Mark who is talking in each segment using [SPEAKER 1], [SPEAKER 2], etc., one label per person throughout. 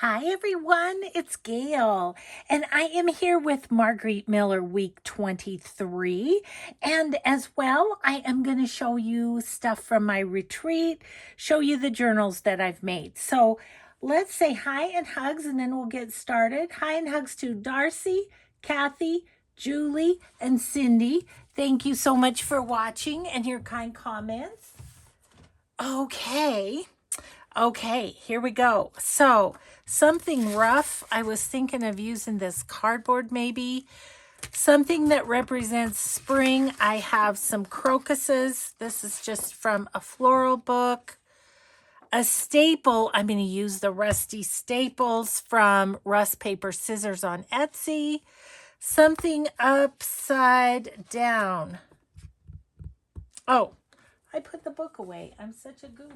[SPEAKER 1] Hi everyone, it's Gayle, and I am here with Margarete Miller week 23. And as well, I am going to show you stuff from my retreat, show you the journals that I've made. So let's say hi and hugs, and then we'll get started. Hi and hugs to Darcy, Kathy, Julie, and Cindy. Thank you so much for watching and your kind comments. Okay, here we go. So, something rough. I was thinking of using this cardboard maybe. Something that represents spring. I have some crocuses. This is just from a floral book. A staple. I'm going to use the rusty staples from Rust Paper Scissors on Etsy. Something upside down. Oh, I put the book away. I'm such a goof.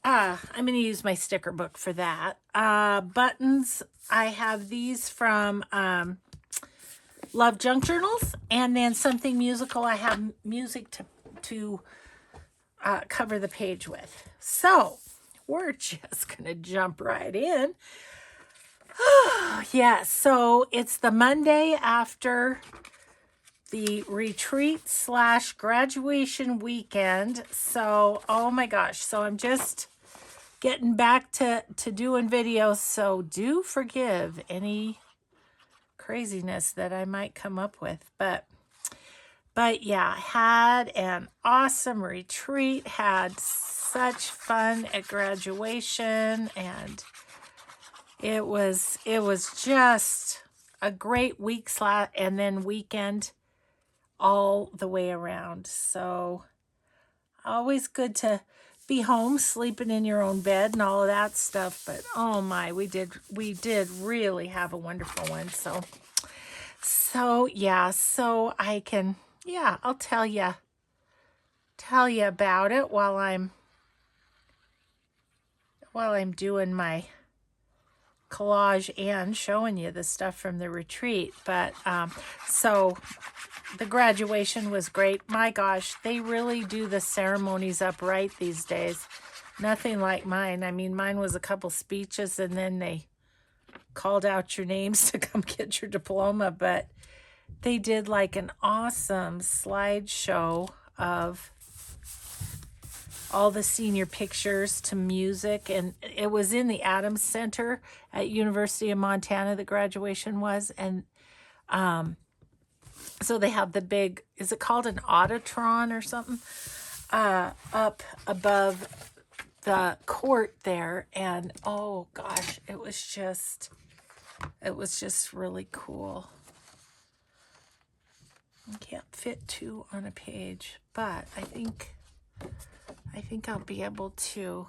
[SPEAKER 1] I'm going to use my sticker book for that. Buttons, I have these from Love Junk Journals. And then something musical, I have music to cover the page with. So, we're just going to jump right in. Yeah, so it's the Monday after the retreat / graduation weekend. So, oh my gosh. So I'm just getting back to doing videos, so do forgive any craziness that I might come up with, but yeah, had an awesome retreat, had such fun at graduation, and it was just a great week and then weekend all the way around. So always good to be home, sleeping in your own bed and all of that stuff. But oh my, we did really have a wonderful one. So yeah, so I can, yeah, I'll tell you about it while I'm doing my collage and showing you the stuff from the retreat. But so the graduation was great. My gosh, they really do the ceremonies up right these days. Nothing like mine. I mean, mine was a couple speeches and then they called out your names to come get your diploma. But they did like an awesome slideshow of all the senior pictures to music. And it was in the Adams Center at University of Montana, the graduation was. And so they have the big, is it called an Autotron or something? Up above the court there. And oh gosh, it was just really cool. I can't fit two on a page, but I think I'll be able to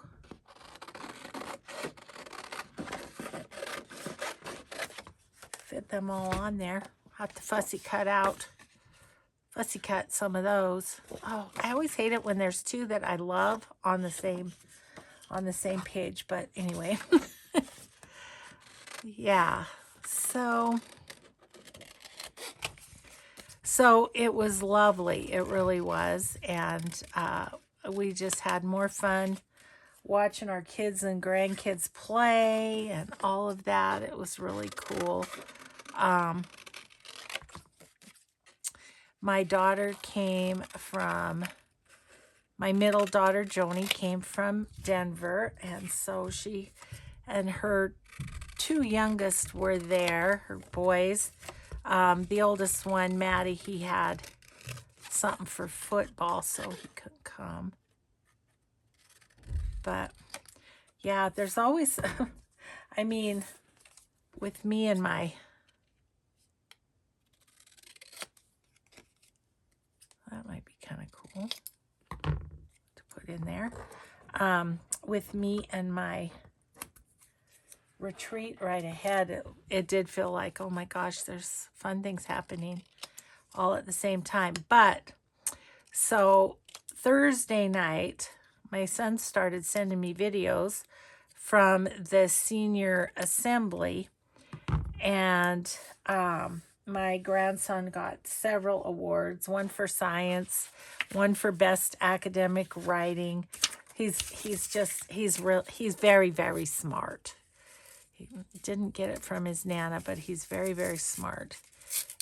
[SPEAKER 1] fit them all on there. Have to fussy cut some of those. Oh, I always hate it when there's two that I love on the same page, but anyway. Yeah. So it was lovely. It really was. And we just had more fun watching our kids and grandkids play and all of that. It was really cool. My daughter came from, my middle daughter, Joni, came from Denver. And so she and her two youngest were there, her boys. The oldest one, Maddie, he had something for football, so he couldn't come. But yeah, there's always, I mean, with me and my, that might be kind of cool to put in there. With me and my retreat right ahead, it did feel like, oh my gosh, there's fun things happening all at the same time. But so Thursday night, my son started sending me videos from the senior assembly, and my grandson got several awards, one for science, one for best academic writing, he's very, very smart. He didn't get it from his Nana, but he's very, very smart.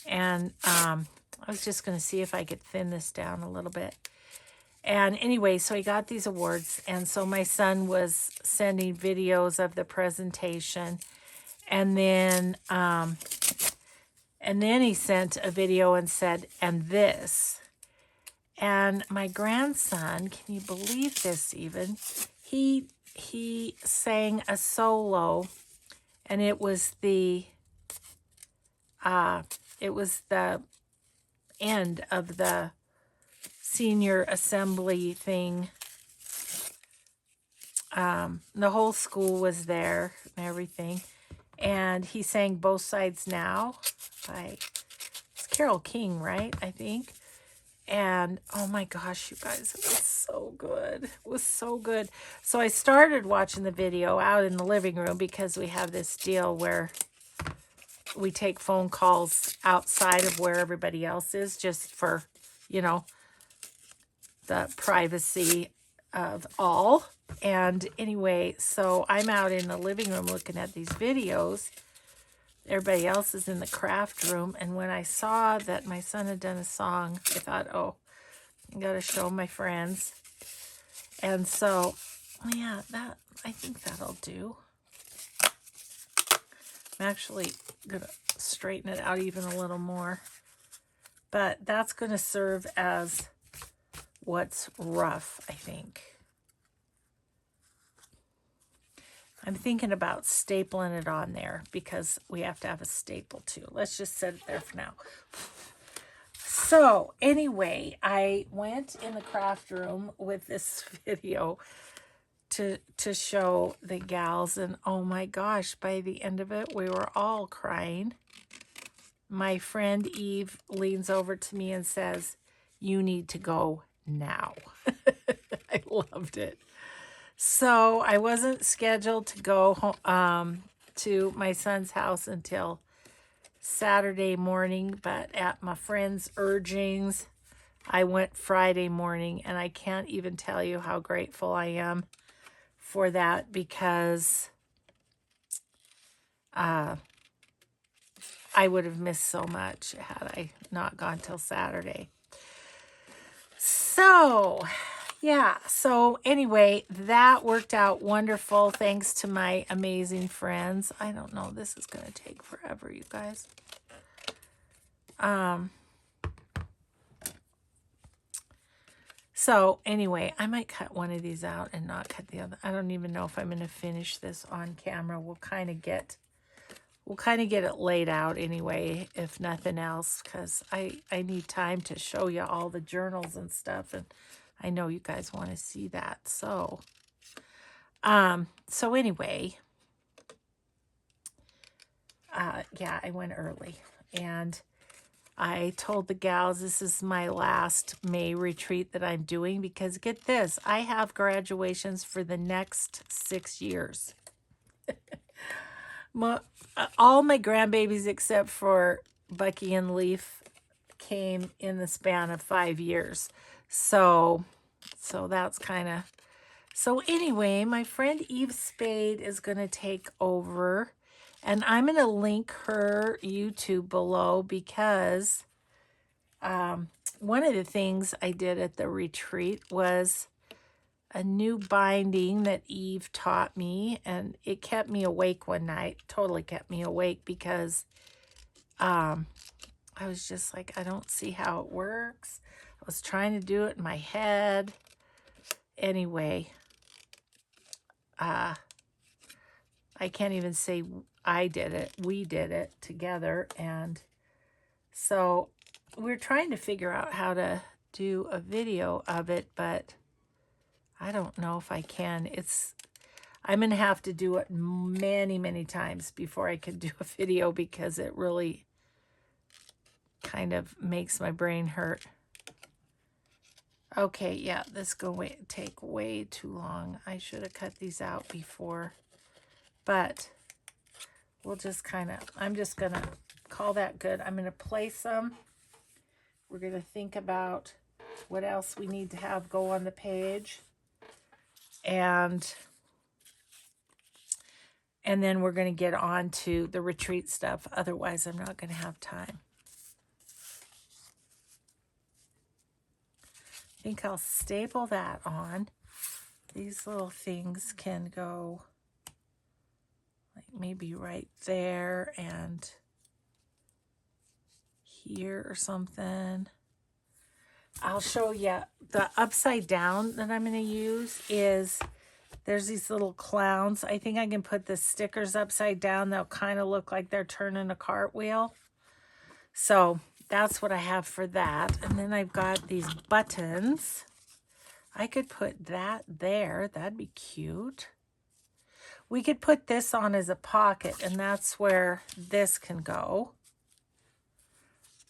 [SPEAKER 1] And I was just going to see if I could thin this down a little bit. And anyway, so he got these awards. And so my son was sending videos of the presentation. And then he sent a video and said, and this. And my grandson, can you believe this even? He sang a solo, and it was the end of the senior assembly thing. The whole school was there and everything. And he sang Both Sides Now by, it's Carole King, right? I think. And oh my gosh, you guys, it was so good. It was so good. So I started watching the video out in the living room because we have this deal where we take phone calls outside of where everybody else is, just for, you know, the privacy of all. And anyway, so I'm out in the living room looking at these videos. Everybody else is in the craft room. And when I saw that my son had done a song, I thought, oh, I got to show my friends. And so, yeah, I think that'll do. I'm actually going to straighten it out even a little more. But that's going to serve as what's rough, I think. I'm thinking about stapling it on there because we have to have a staple too. Let's just set it there for now. So anyway, I went in the craft room with this video to show the gals, and oh my gosh, by the end of it, we were all crying. My friend Eve leans over to me and says, "You need to go now." I loved it. So I wasn't scheduled to go home, to my son's house until Saturday morning, but at my friend's urgings, I went Friday morning, and I can't even tell you how grateful I am for that, because I would have missed so much had I not gone till Saturday. So yeah, so anyway, that worked out wonderful thanks to my amazing friends. I don't know, this is going to take forever, you guys. So anyway, I might cut one of these out and not cut the other. I don't even know if I'm going to finish this on camera. We'll kind of get it laid out anyway, if nothing else, because I need time to show you all the journals and stuff, and I know you guys want to see that. So, so anyway, yeah, I went early, and I told the gals this is my last May retreat that I'm doing, because get this, I have graduations for the next 6 years. All my grandbabies except for Bucky and Leaf came in the span of 5 years. So that's kind of... So anyway, my friend Eve Spaid is going to take over. And I'm going to link her YouTube below, because one of the things I did at the retreat was a new binding that Eve taught me, and it kept me awake one night. Totally kept me awake, because I was just like, I don't see how it works. I was trying to do it in my head. Anyway, I can't even say I did it. We did it together. And so we're trying to figure out how to do a video of it, but I don't know if I can. I'm going to have to do it many, many times before I can do a video, because it really kind of makes my brain hurt. Okay, yeah, this is going to take way too long. I should have cut these out before, but we'll just I'm just going to call that good. I'm going to place them. We're going to think about what else we need to have go on the page. and then we're going to get on to the retreat stuff. Otherwise, I'm not going to have time. I think I'll staple that on. These little things can go like maybe right there and here or something. I'll show you the upside down that I'm going to use is there's these little clowns. I think I can put the stickers upside down. They'll kind of look like they're turning a cartwheel. So that's what I have for that. And then I've got these buttons. I could put that there. That'd be cute. We could put this on as a pocket, and that's where this can go.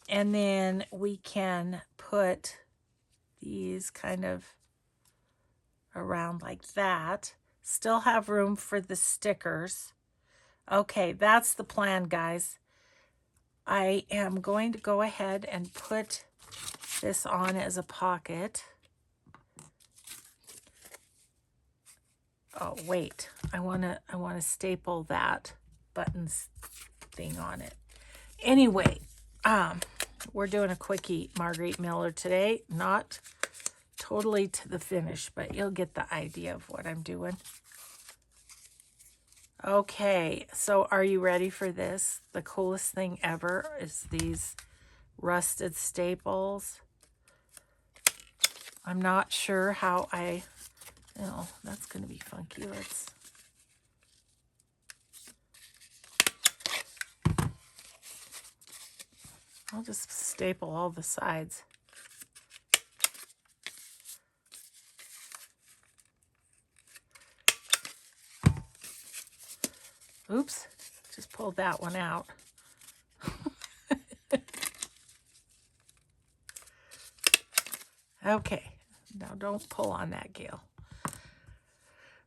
[SPEAKER 1] And then we can put these kind of around like that. Still have room for the stickers. Okay, that's the plan, guys. I am going to go ahead and put this on as a pocket. Oh, wait. I want to staple that buttons thing on it. Anyway, we're doing a quickie Margarete Miller today. Not totally to the finish, but you'll get the idea of what I'm doing. Okay, so are you ready for this? The coolest thing ever is these rusted staples. I'm not sure how that's going to be funky. I'll just staple all the sides. Oops, just pulled that one out. Okay, now don't pull on that, Gayle.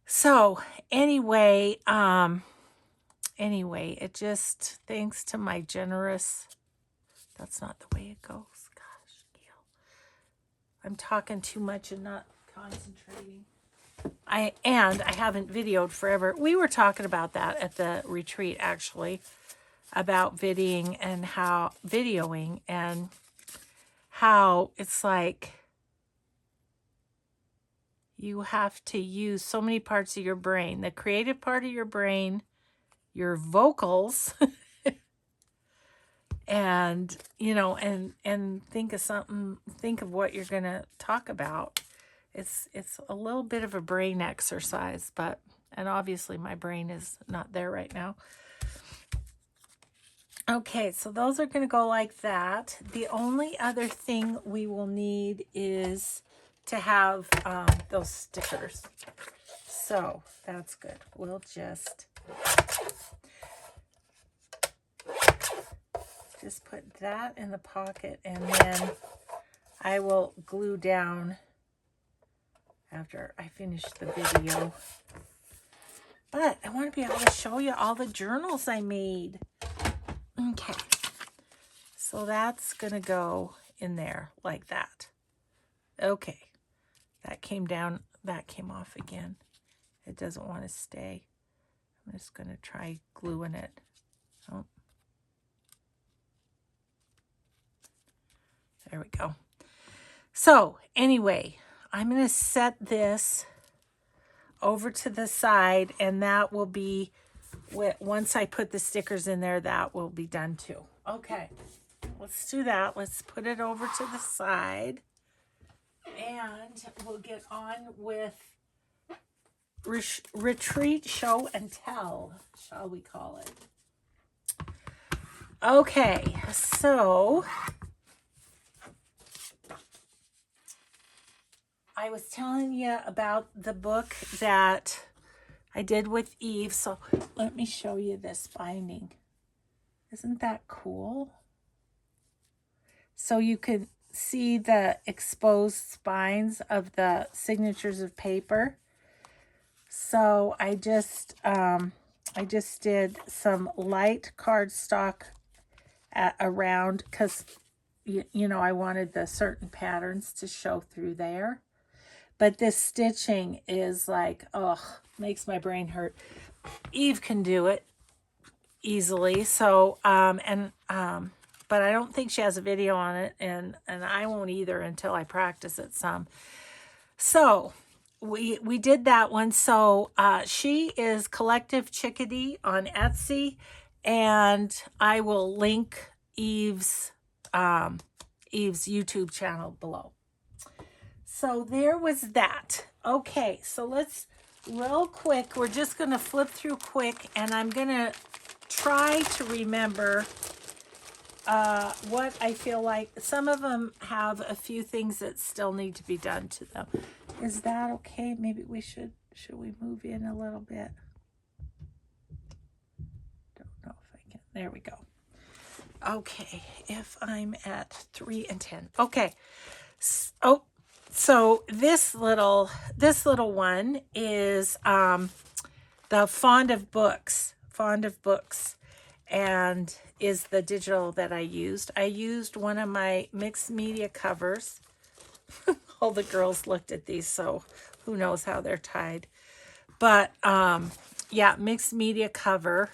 [SPEAKER 1] So anyway, it just, thanks to my generous, that's not the way it goes. Gosh, Gayle. I'm talking too much and not concentrating. I haven't videoed forever. We were talking about that at the retreat, actually, about videoing and how it's like you have to use so many parts of your brain. The creative part of your brain, your vocals, and, and think of what you're going to talk about. It's a little bit of a brain exercise, and obviously my brain is not there right now. Okay, so those are going to go like that. The only other thing we will need is to have those stickers. So that's good. We'll just put that in the pocket, and then I will glue down after I finish the video. But I want to be able to show you all the journals I made. Okay, so that's gonna go in there like that. Okay, that came down, that came off again. It doesn't want to stay. I'm just gonna try gluing it. Oh, there we go. So anyway, I'm gonna set this over to the side, and that will be, once I put the stickers in there, that will be done too. Okay, let's do that. Let's put it over to the side, and we'll get on with retreat show and tell, shall we call it. Okay, so I was telling you about the book that I did with Eve, so let me show you this binding. Isn't that cool? So you can see the exposed spines of the signatures of paper. So I just did some light cardstock around, because I wanted the certain patterns to show through there. But this stitching is like, oh, makes my brain hurt. Eve can do it easily. So, but I don't think she has a video on it, and I won't either until I practice it some. So we did that one. So she is Collective Chickadee on Etsy, and I will link Eve's YouTube channel below. So there was that. Okay, so let's real quick, we're just going to flip through quick, and I'm going to try to remember what I feel like. Some of them have a few things that still need to be done to them. Is that okay? Maybe we should we move in a little bit? Don't know if I can. There we go. Okay, if I'm at 3 and 10. Okay. Oh, so this little one is the Fond of Books, and is the digital that I used. I used one of my mixed media covers. All the girls looked at these, so who knows how they're tied. But yeah, mixed media cover.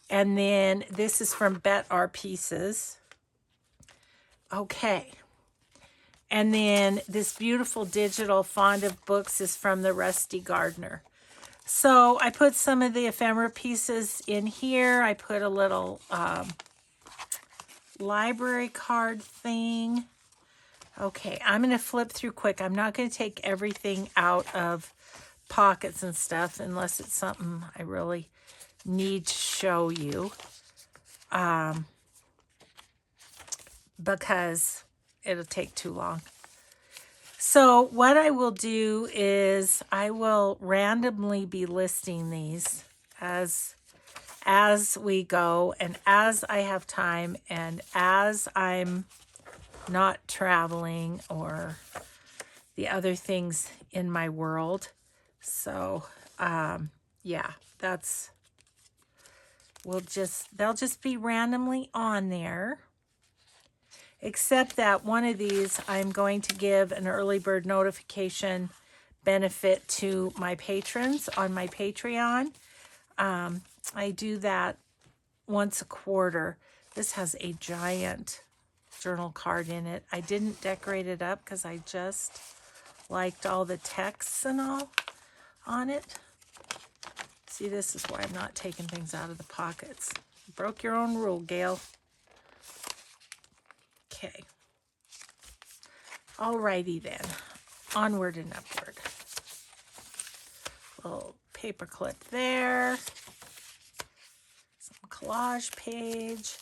[SPEAKER 1] And then this is from Bet Our Pieces. Okay. And then this beautiful digital Fond of Books is from the Rusty Gardener. So I put some of the ephemera pieces in here. I put a little library card thing. Okay, I'm going to flip through quick. I'm not going to take everything out of pockets and stuff unless it's something I really need to show you. Because it'll take too long. So what I will do is I will randomly be listing these as we go, and as I have time, and as I'm not traveling or the other things in my world. So yeah, they'll just be randomly on there. Except that one of these, I'm going to give an early bird notification benefit to my patrons on my Patreon. I do that once a quarter. This has a giant journal card in it. I didn't decorate it up because I just liked all the texts and all on it. See, this is why I'm not taking things out of the pockets. You broke your own rule, Gayle. Okay. Alrighty then. Onward and upward. Little paper clip there. Some collage page.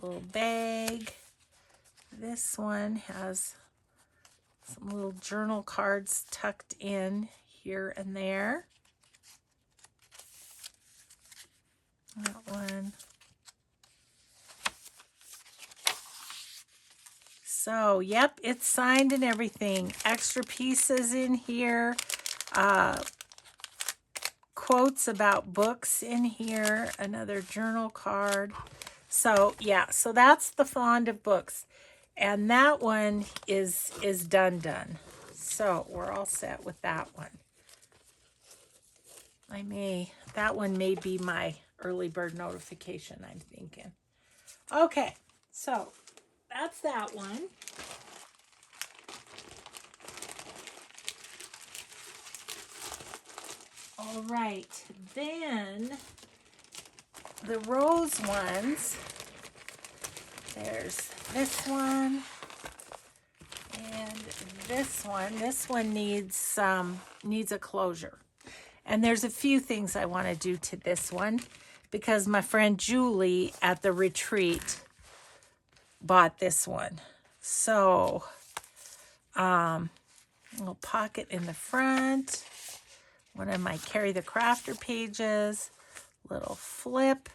[SPEAKER 1] Little bag. This one has some little journal cards tucked in here and there. That one. So, yep, it's signed and everything. Extra pieces in here. Quotes about books in here. Another journal card. So, yeah, so that's the Fond of Books. And that one is done. So, we're all set with that one. That one may be my early bird notification, I'm thinking. Okay, so that's that one. All right, then the rose ones. There's this one and this one. This one needs a closure. And there's a few things I want to do to this one because my friend Julie at the retreat bought this one. So, little pocket in the front. One of my Carry the Crafter pages. Little flip.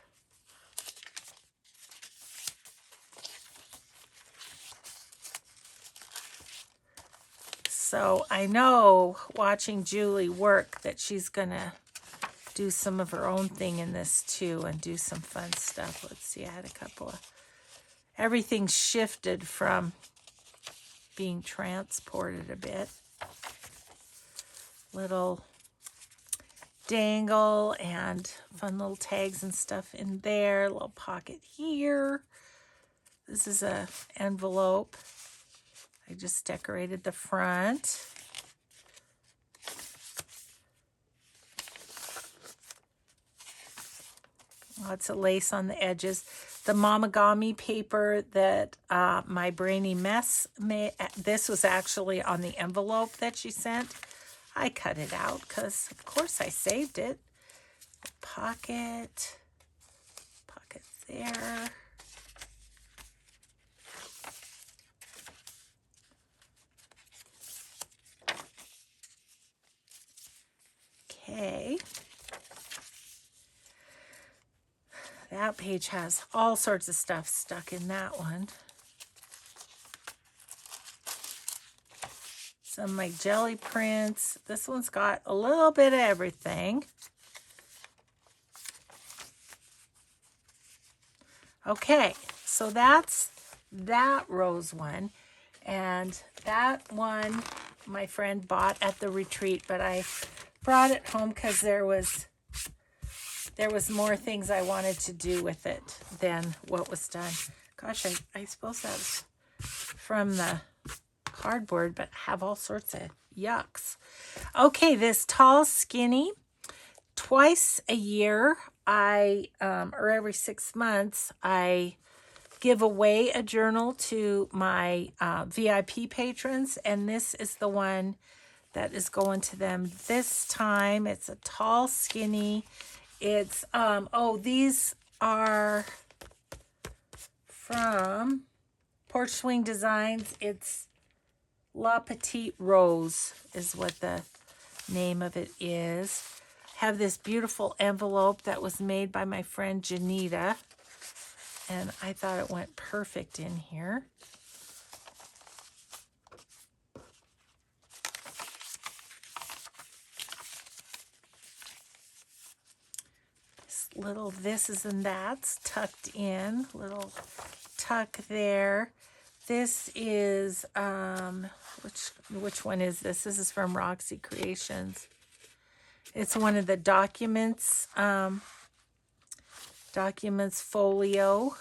[SPEAKER 1] So I know watching Julie work that she's going to do some of her own thing in this too and do some fun stuff. Let's see, I had a couple of... Everything shifted from being transported a bit. little dangle and fun little tags and stuff in there. A little pocket here. This is a envelope. I just decorated the front. Lots of lace on the edges. The Mamagami paper that my Brainy Mess made, this was actually on the envelope that she sent. I cut it out because, of course, I saved it. Pocket there. Okay. That page has all sorts of stuff stuck in that one. Some of my jelly prints. This one's got a little bit of everything. Okay, so that's that rose one. And that one my friend bought at the retreat, but I brought it home because there was more things I wanted to do with it than what was done. Gosh, I suppose that's from the cardboard, but have all sorts of yucks. Okay, this tall skinny. Twice a year, or every 6 months, I give away a journal to my VIP patrons, and this is the one that is going to them this time. It's a tall skinny. It's, these are from Porch Swing Designs. It's La Petite Rose is what the name of it is. Have this beautiful envelope that was made by my friend Janita, and I thought it went perfect in here. Little thises and that's tucked in, little tuck there. This is which one is this? This is from Roxy Creations. It's one of the documents folio,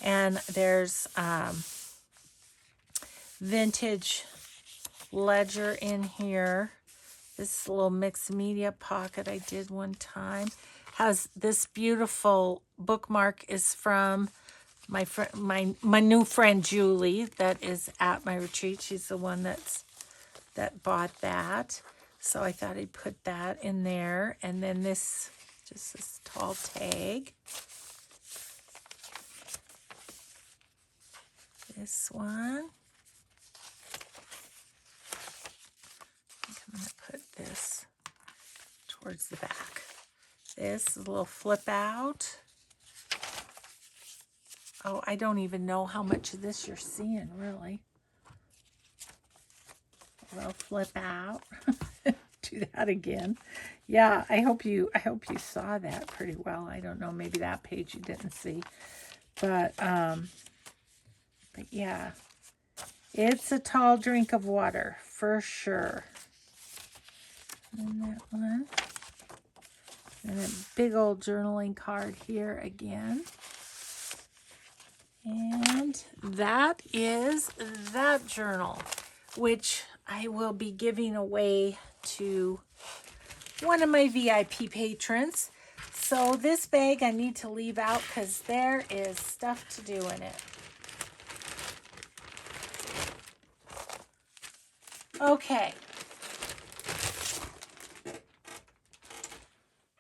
[SPEAKER 1] and there's vintage ledger in here. This little mixed media pocket I did one time. Has this beautiful bookmark is from my friend, my new friend Julie that is at my retreat. She's the one that bought that. So I thought I'd put that in there. And then this, just this tall tag. This one. I think I'm going to put this towards the back. This is a little flip out. Oh, I don't even know how much of this you're seeing, really. A little flip out. Do that again. Yeah, I hope you saw that pretty well. I don't know, maybe that page you didn't see. But yeah. It's a tall drink of water, for sure. And that one. And a big old journaling card here again. And that is that journal, which I will be giving away to one of my VIP patrons. So this bag I need to leave out because there is stuff to do in it. Okay.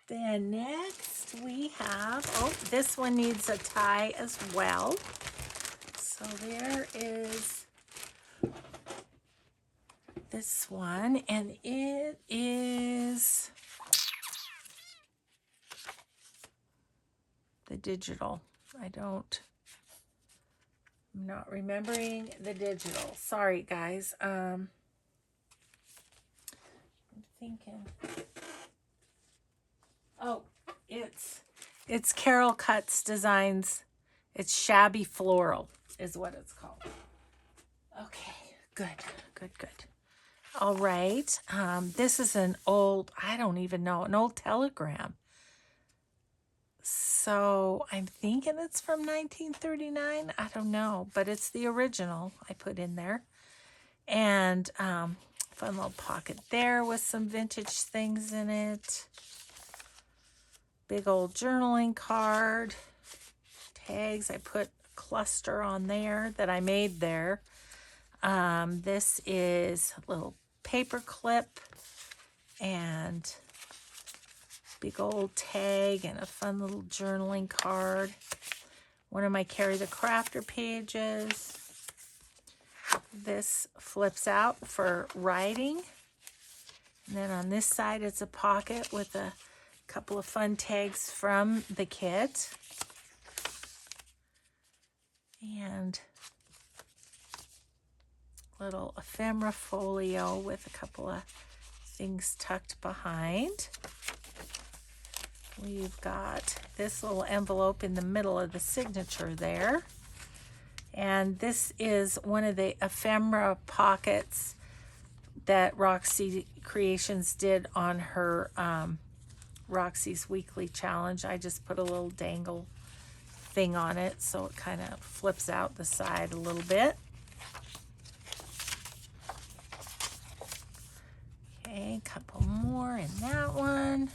[SPEAKER 1] Then next we have, this one needs a tie as well. So there is this one, and it is the digital. I'm not remembering the digital. Sorry, guys. I'm thinking. Oh, it's Carol Cuts Designs. It's Shabby Floral is what it's called. Okay, good. All right. This is an old, I don't even know, an old telegram. So I'm thinking it's from 1939. I don't know, but it's the original I put in there. And fun little pocket there with some vintage things in it. Big old journaling card. Tags. I put a cluster on there that I made there. This is a little paper clip and big old tag and a fun little journaling card. One of my Carry the Crafter pages. This flips out for writing. And then on this side, it's a pocket with a couple of fun tags from the kit. And little ephemera folio with a couple of things tucked behind. We've got this little envelope in the middle of the signature there. And this is one of the ephemera pockets that Roxy Creations did on her Roxy's Weekly Challenge. I just put a little dangle thing on it so it kind of flips out the side a little bit. Okay, a couple more in that one.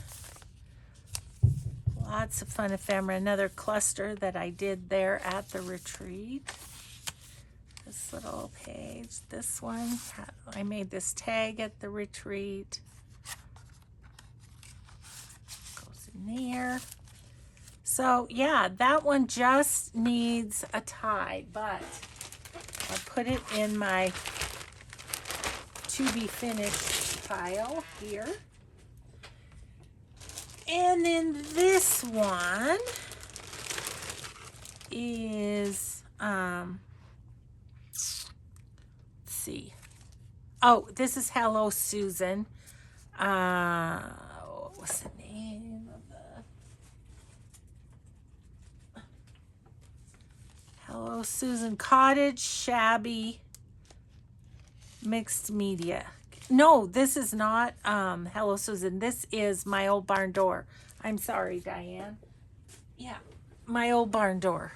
[SPEAKER 1] Lots of fun ephemera. Another cluster that I did there at the retreat. This little page, this one, I made this tag at the retreat. Goes in there. So yeah, that one just needs a tie, but I'll put it in my to be finished pile here. And then this one is, let's see. Oh, this is Hello Susan. What was the name of the Hello Susan Cottage Shabby Mixed Media. No, this is not Hello Susan. This is My Old Barn Door. I'm sorry, Diane. Yeah, My Old Barn Door.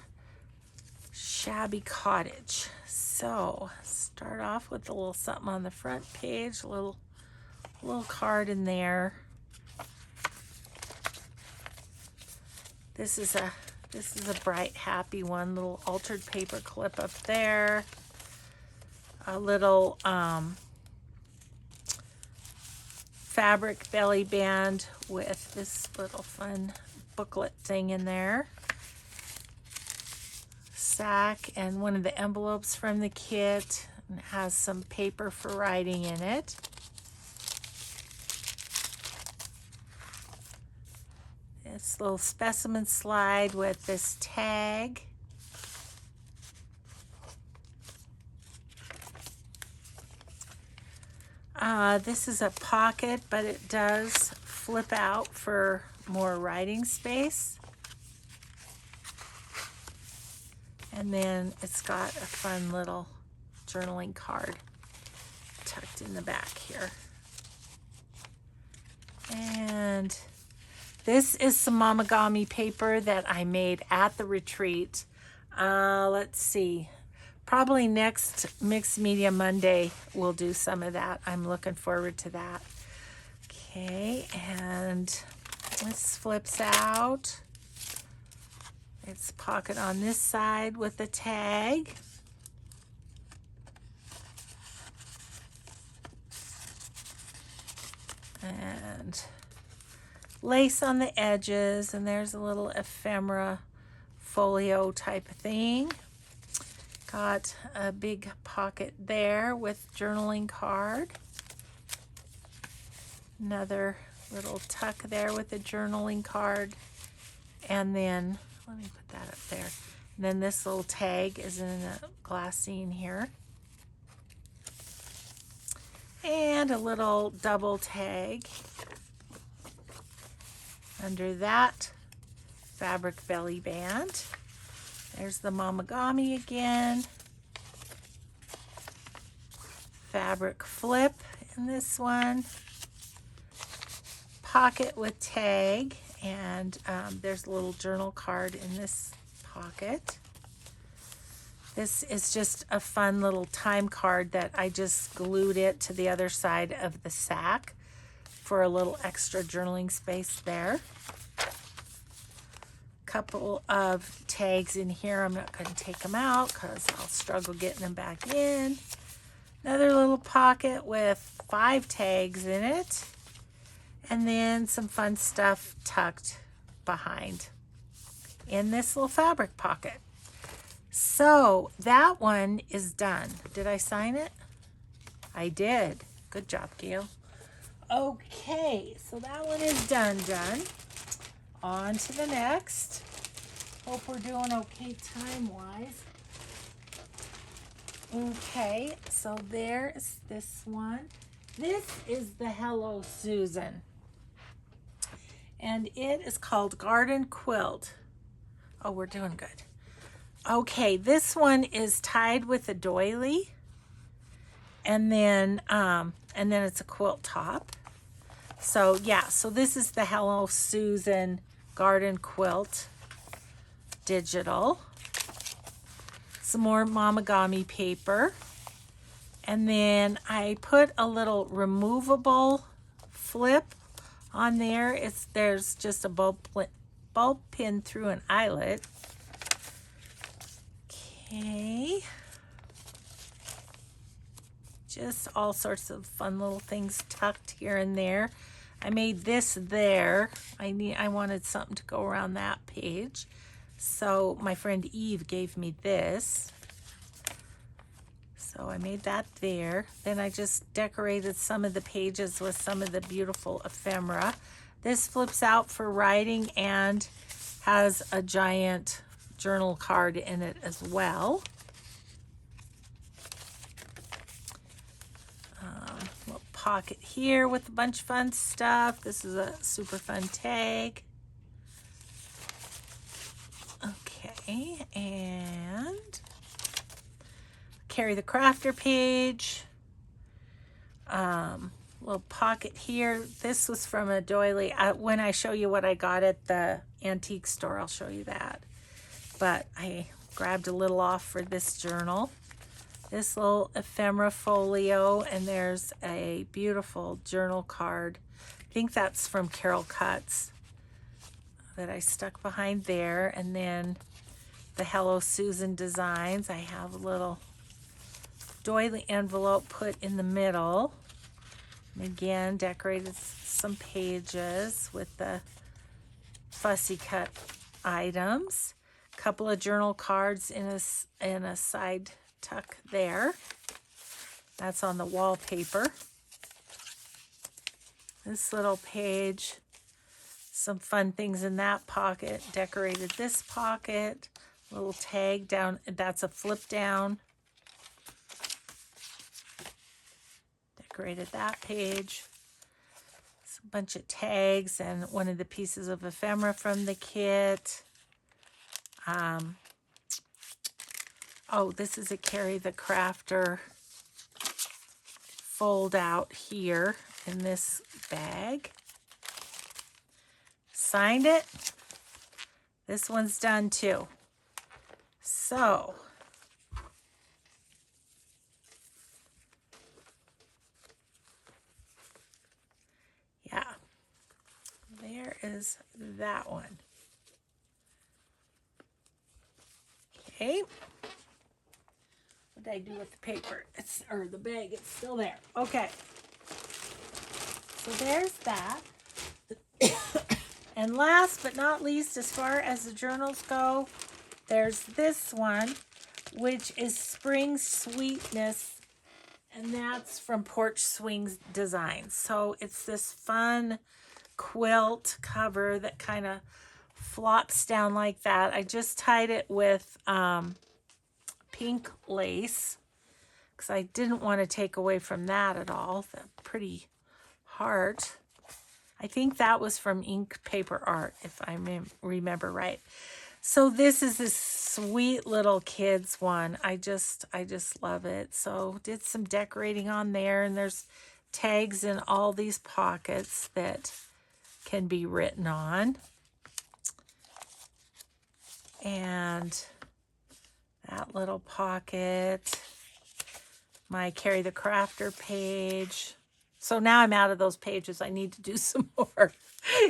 [SPEAKER 1] Shabby Cottage. So, start off with a little something on the front page, a little card in there. This is a bright, happy one. Little altered paper clip up there. A little fabric belly band with this little fun booklet thing in there. Sack and one of the envelopes from the kit. And it has some paper for writing in it. This little specimen slide with this tag. This is a pocket, but it does flip out for more writing space. And then it's got a fun little journaling card tucked in the back here. And this is some Mamagami paper that I made at the retreat. Let's see. Probably next Mixed Media Monday, we'll do some of that. I'm looking forward to that. Okay, and this flips out. It's pocket on this side with the tag. And lace on the edges, and there's a little ephemera folio type of thing. Got a big pocket there with journaling card. Another little tuck there with a journaling card. And then, let me put that up there. And then this little tag is in a glassine here. And a little double tag under that fabric belly band. There's the Mamagami again. Fabric flip in this one. Pocket with tag, and there's a little journal card in this pocket. This is just a fun little time card that I just glued it to the other side of the sack for a little extra journaling space there. Couple of tags in here. I'm not going to take them out because I'll struggle getting them back in. Another little pocket with 5 tags in it. And then some fun stuff tucked behind in this little fabric pocket. So that one is done. Did I sign it? I did. Good job, Gayle. Okay, so that one is done. On to the next. Hope we're doing okay time-wise. Okay, so there's this one. This is the Hello Susan. And it is called Garden Quilt. Oh, we're doing good. Okay, this one is tied with a doily. And then it's a quilt top. So yeah, so this is the Hello Susan Garden Quilt digital. Some more Mamagami paper. And then I put a little removable flip on there. There's just a bulb pin through an eyelet. Okay. Just all sorts of fun little things tucked here and there. I made this there. I wanted something to go around that page. So my friend Eve gave me this. So I made that there. Then I just decorated some of the pages with some of the beautiful ephemera. This flips out for writing and has a giant journal card in it as well. Little pocket here with a bunch of fun stuff. This is a super fun tag. Okay, and carry the crafter page. Little pocket here. This was from a doily. When I show you what I got at the antique store, I'll show you that. But I grabbed a little off for this journal. This little ephemera folio, and there's a beautiful journal card. I think that's from Carol Cuts that I stuck behind there. And then the Hello Susan designs. I have a little doily envelope put in the middle. And again, decorated some pages with the fussy cut items. Couple of journal cards in a side tuck there. That's on the wallpaper. This little page, some fun things in that pocket. Decorated this pocket. Little tag down, that's a flip down. Decorated that page. A bunch of tags and one of the pieces of ephemera from the kit. Oh, this is a Carry the Crafter fold out here in this bag. Signed it. This one's done too. So, yeah, there is that one. Okay. What did I do with the paper? Or the bag, it's still there. Okay. So there's that. And last but not least, as far as the journals go, there's this one, which is Spring Sweetness, and that's from Porch Swings Designs. So it's this fun quilt cover that kind of flops down like that. I just tied it with pink lace because I didn't want to take away from that at all. The pretty heart. I think that was from Ink Paper Art, if I remember right. So this is this sweet little kids one. I just love it. So did some decorating on there, and there's tags in all these pockets that can be written on. And that little pocket, my Carry the Crafter page. So now I'm out of those pages. I need to do some more.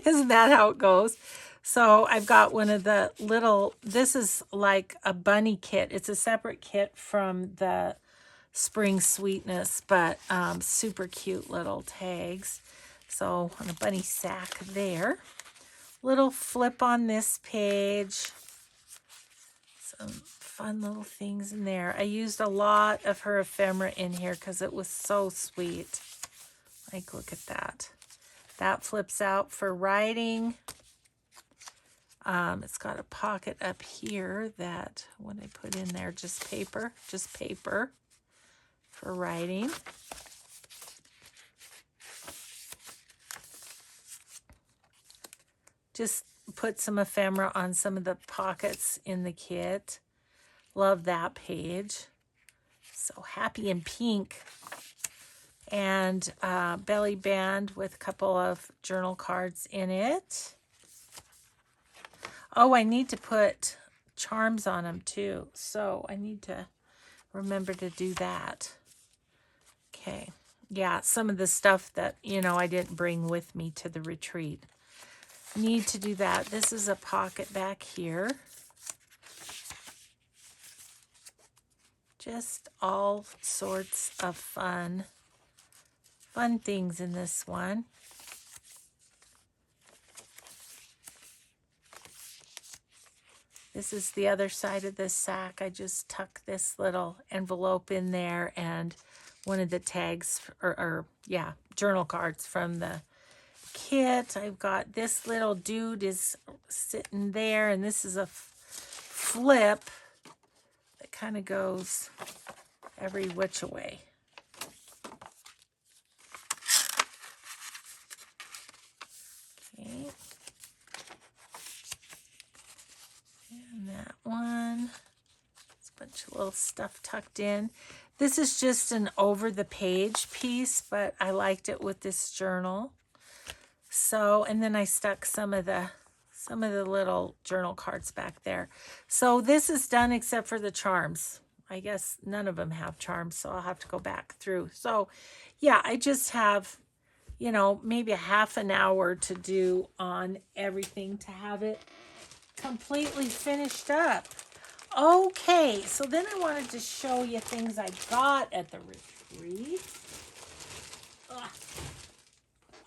[SPEAKER 1] Isn't that how it goes? So I've got one of the little, this is like a bunny kit. It's a separate kit from the Spring Sweetness, but super cute little tags. So on a bunny sack there. Little flip on this page. Some fun little things in there. I used a lot of her ephemera in here because it was so sweet. Like, look at that. That flips out for writing. It's got a pocket up here that, what I put in there, just paper for writing. Just put some ephemera on some of the pockets in the kit. Love that page. So happy in pink. And belly band with a couple of journal cards in it. Oh, I need to put charms on them too. So I need to remember to do that. Okay. Yeah, some of the stuff that, you know, I didn't bring with me to the retreat. Need to do that. This is a pocket back here. Just all sorts of fun things in this one. This is the other side of this sack. I just tuck this little envelope in there and one of the tags, yeah, journal cards from the kit. I've got this little dude is sitting there, and this is a flip that kind of goes every which way. Okay. And that one. There's a bunch of little stuff tucked in. This is just an over the page piece, but I liked it with this journal. So, and then I stuck some of the little journal cards back there. So this is done except for the charms. I guess none of them have charms, so I'll have to go back through. So yeah, I just have, you know, maybe a half an hour to do on everything to have it completely finished up. Okay, so then I wanted to show you things I got at the retreat. Ugh.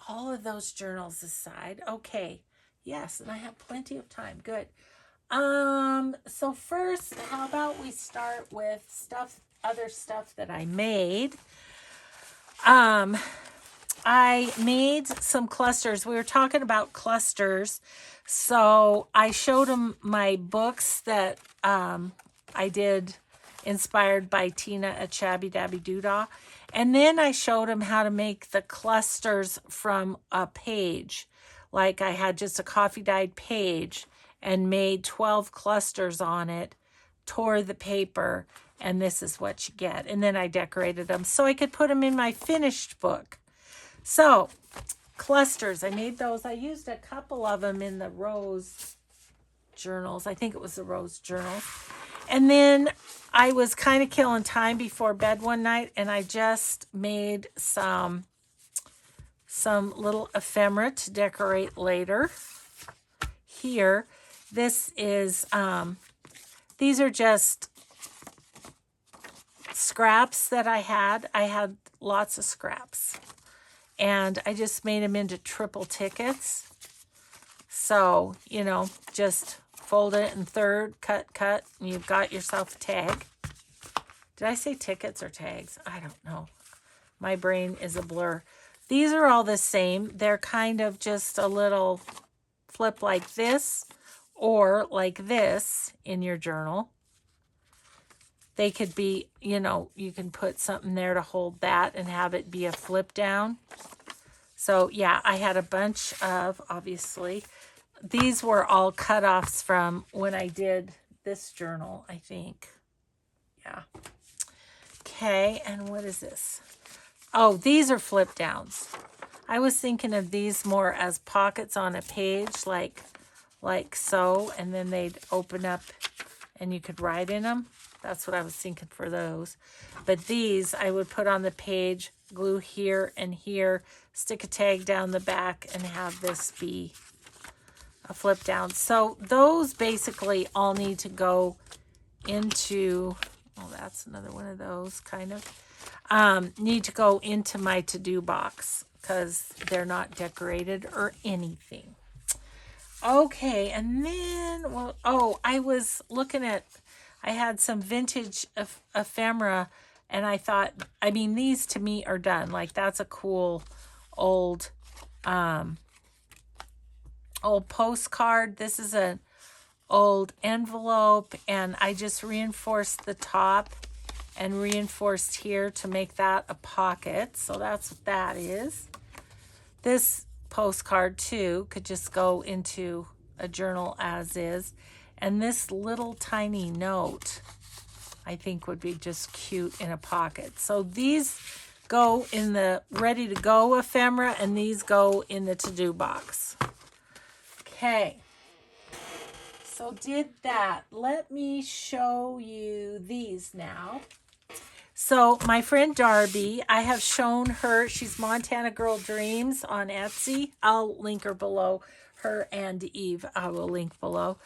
[SPEAKER 1] All of those journals aside. Okay, yes, and I have plenty of time. Good. So first, how about we start with other stuff that I made. I made some clusters. We were talking about clusters. So I showed them my books that I did inspired by Tina at Shabby Dabby Doodah. And then I showed them how to make the clusters from a page. Like I had just a coffee dyed page and made 12 clusters on it, tore the paper, and this is what you get. And then I decorated them so I could put them in my finished book. So, clusters, I made those. I used a couple of them in the Rose journals. I think it was the Rose journal. And then I was kind of killing time before bed one night, and I just made some little ephemera to decorate later. Here, this is, these are just scraps that I had. I had lots of scraps. And I just made them into triple tickets. So, you know, just fold it in third, cut, and you've got yourself a tag. Did I say tickets or tags? I don't know. My brain is a blur. These are all the same. They're kind of just a little flip like this or like this in your journal. They could be, you know, you can put something there to hold that and have it be a flip down. So, yeah, I had a bunch of, obviously, these were all cut-offs from when I did this journal, I think. Yeah. Okay, and what is this? Oh, these are flip downs. I was thinking of these more as pockets on a page, like so, and then they'd open up and you could write in them. That's what I was thinking for those. But these I would put on the page, glue here and here, stick a tag down the back, and have this be a flip down. So those basically all need to go into, oh, that's another one of those kind of, need to go into my to-do box because they're not decorated or anything. Okay, and then, well, oh, I was looking at, I had some vintage ephemera, and I thought, I mean, these to me are done. Like, that's a cool old postcard. This is an old envelope, and I just reinforced the top and reinforced here to make that a pocket. So that's what that is. This postcard too could just go into a journal as is. And this little tiny note I think would be just cute in a pocket. So these go in the ready to go ephemera, and these go in the to-do box. Okay. So did that. Let me show you these now. So my friend Darby, I have shown her, she's Montana Girl Dreams on Etsy. I'll link her below, her and Eve. I will link below.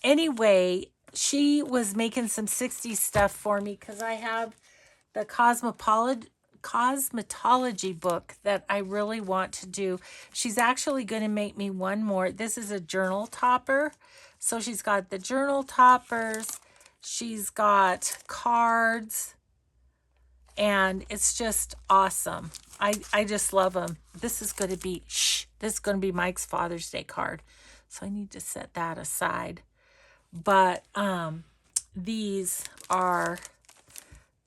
[SPEAKER 1] Anyway, she was making some 60s stuff for me because I have the cosmetology book that I really want to do. She's actually going to make me one more. This is a journal topper. So she's got the journal toppers. She's got cards. And it's just awesome. I just love them. This is going to be, this is going to be Mike's Father's Day card. So I need to set that aside. But these are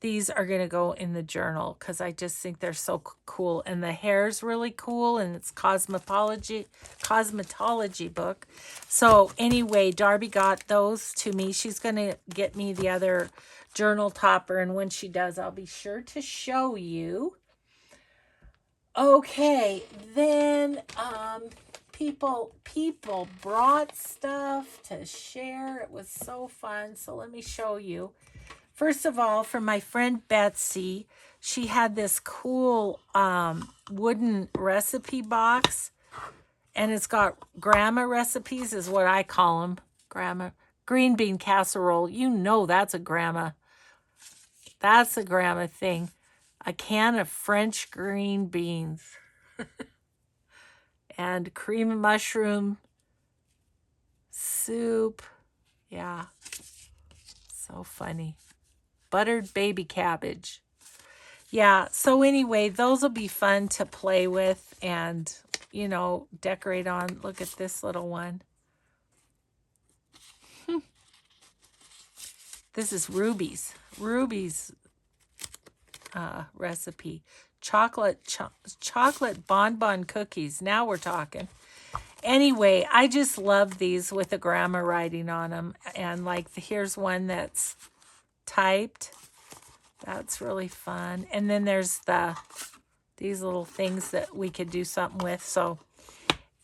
[SPEAKER 1] going to go in the journal because I just think they're so cool. And the hair's really cool, and it's cosmetology book. So anyway, Darby got those to me. She's going to get me the other journal topper, and when she does, I'll be sure to show you. Okay, then people brought stuff to share. It was so fun. So let me show you. First of all, from my friend Betsy, she had this cool wooden recipe box, and it's got grandma recipes is what I call them. Grandma green bean casserole. You know that's a grandma. That's a grandma thing. A can of French green beans. And cream and mushroom soup. Yeah. So funny. Buttered baby cabbage. Yeah, so anyway, those will be fun to play with and, you know, decorate on. Look at this little one. This is Ruby's recipe. Chocolate bonbon cookies. Now we're talking. Anyway, I just love these with the grandma writing on them. And like, here's one that's typed. That's really fun. And then there's these little things that we could do something with. So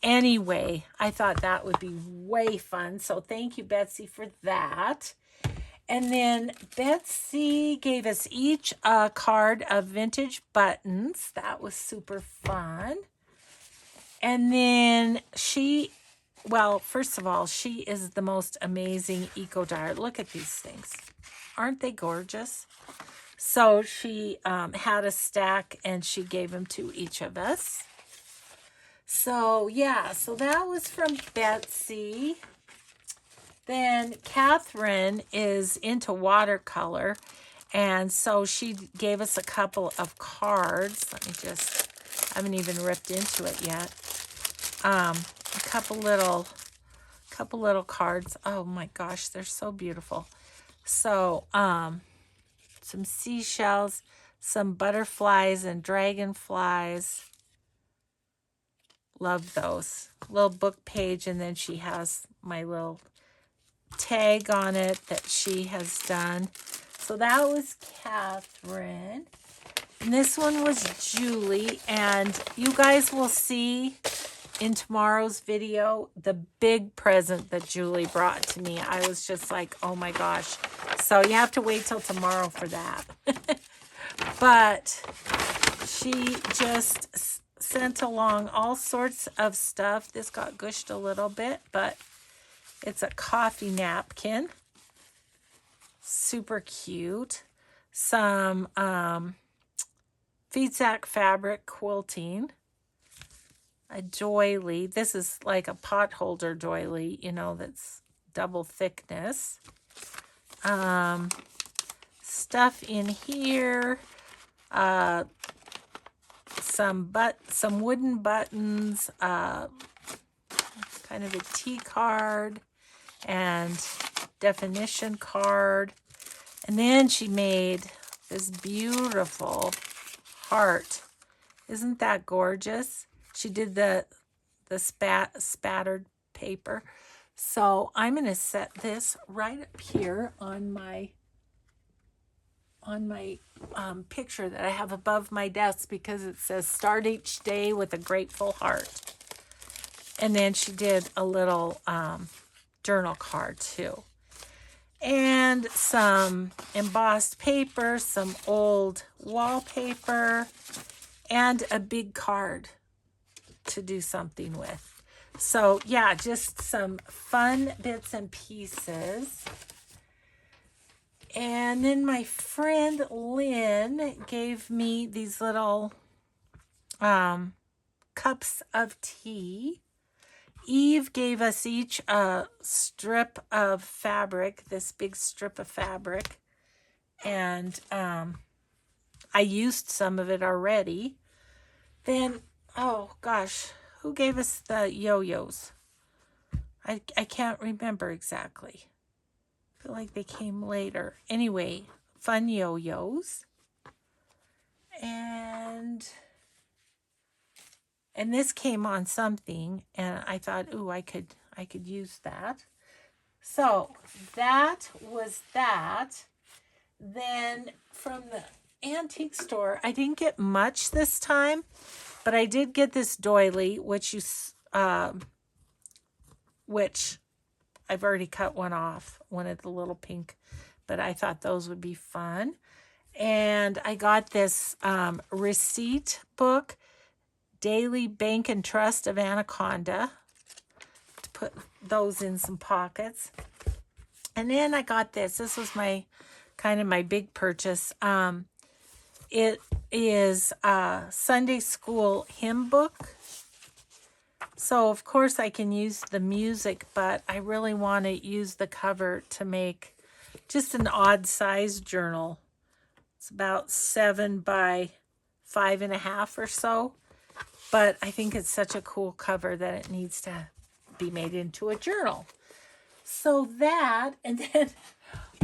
[SPEAKER 1] anyway, I thought that would be way fun. So thank you, Betsy, for that. And then Betsy gave us each a card of vintage buttons. That was super fun. And then first of all, she is the most amazing eco diary. Look at these things. Aren't they gorgeous? So she had a stack and she gave them to each of us. So yeah, so that was from Betsy. Then Catherine is into watercolor, and so she gave us a couple of cards. I haven't even ripped into it yet. A couple little cards. Oh my gosh, they're so beautiful. So, some seashells, some butterflies and dragonflies. Love those. Little book page, and then she has my little tag on it that she has done. So that was Catherine. And this one was Julie, and you guys will see in tomorrow's video the big present that Julie brought to me. I was just like, oh my gosh. So you have to wait till tomorrow for that. But she just sent along all sorts of stuff. This got gushed a little bit, but it's a coffee napkin. Super cute. Some feed sack fabric quilting. A doily. This is like a pot holder doily, you know, that's double thickness. Stuff in here. Some wooden buttons. Kind of a tea card and definition card. And then she made this beautiful heart. Isn't that gorgeous? She did the spattered paper. So I'm going to set this right up here on my picture that I have above my desk, because it says start each day with a grateful heart. And then she did a little journal card too. And some embossed paper, some old wallpaper, and a big card to do something with. So yeah, just some fun bits and pieces. And then my friend Lynn gave me these little cups of tea. Eve gave us each a strip of fabric, this big strip of fabric. And I used some of it already. Then, oh gosh, who gave us the yo-yos? I can't remember exactly. I feel like they came later. Anyway, fun yo-yos. And this came on something, and I thought, ooh, I could use that. So that was that. Then from the antique store, I didn't get much this time, but I did get this doily, which I've already cut one off, one of the little pink, but I thought those would be fun. And I got this receipt book, Daily Bank and Trust of Anaconda, to put those in some pockets. And then I got this. This was my kind of my big purchase. It is a Sunday school hymn book. So of course I can use the music, but I really want to use the cover to make just an odd size journal. It's about 7 by 5.5 or so. But I think it's such a cool cover that it needs to be made into a journal. So that, and then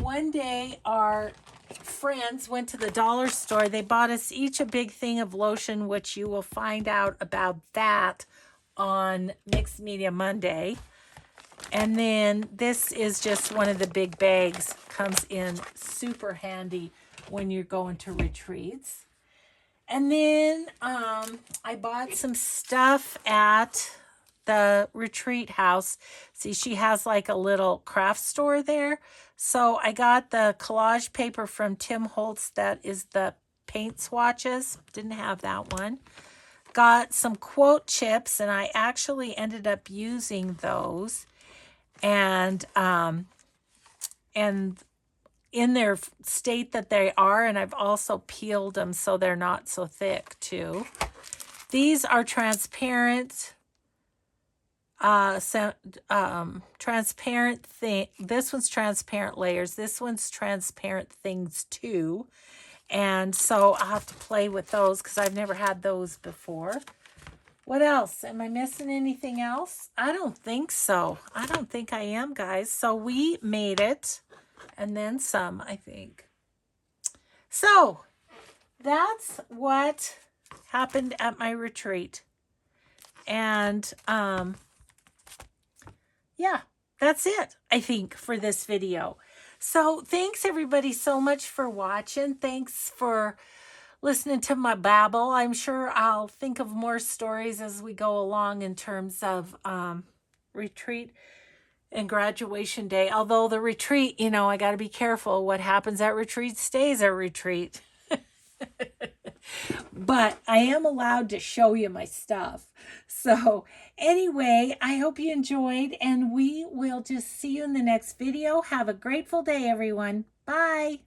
[SPEAKER 1] one day our friends went to the dollar store. They bought us each a big thing of lotion, which you will find out about that on Mixed Media Monday. And then this is just one of the big bags. Comes in super handy when you're going to retreats. And then I bought some stuff at the retreat house. See, she has like a little craft store there. So I got the collage paper from Tim Holtz. That is the paint swatches. Didn't have that one. Got some quote chips, and I actually ended up using those. And in their state that they are, and I've also peeled them so they're not so thick too. These are transparent, transparent thing. This one's transparent layers. This one's transparent things too. And so I'll have to play with those because I've never had those before. What else? Am I missing anything else? I don't think so. I don't think I am, guys. So we made it. And then some, I think. So that's what happened at my retreat. And yeah, that's it, I think, for this video. So thanks everybody so much for watching. Thanks for listening to my babble. I'm sure I'll think of more stories as we go along in terms of retreat and graduation day. Although the retreat, you know, I got to be careful. What happens at retreat stays at retreat. But I am allowed to show you my stuff. So anyway, I hope you enjoyed, and we will just see you in the next video. Have a grateful day, everyone. Bye.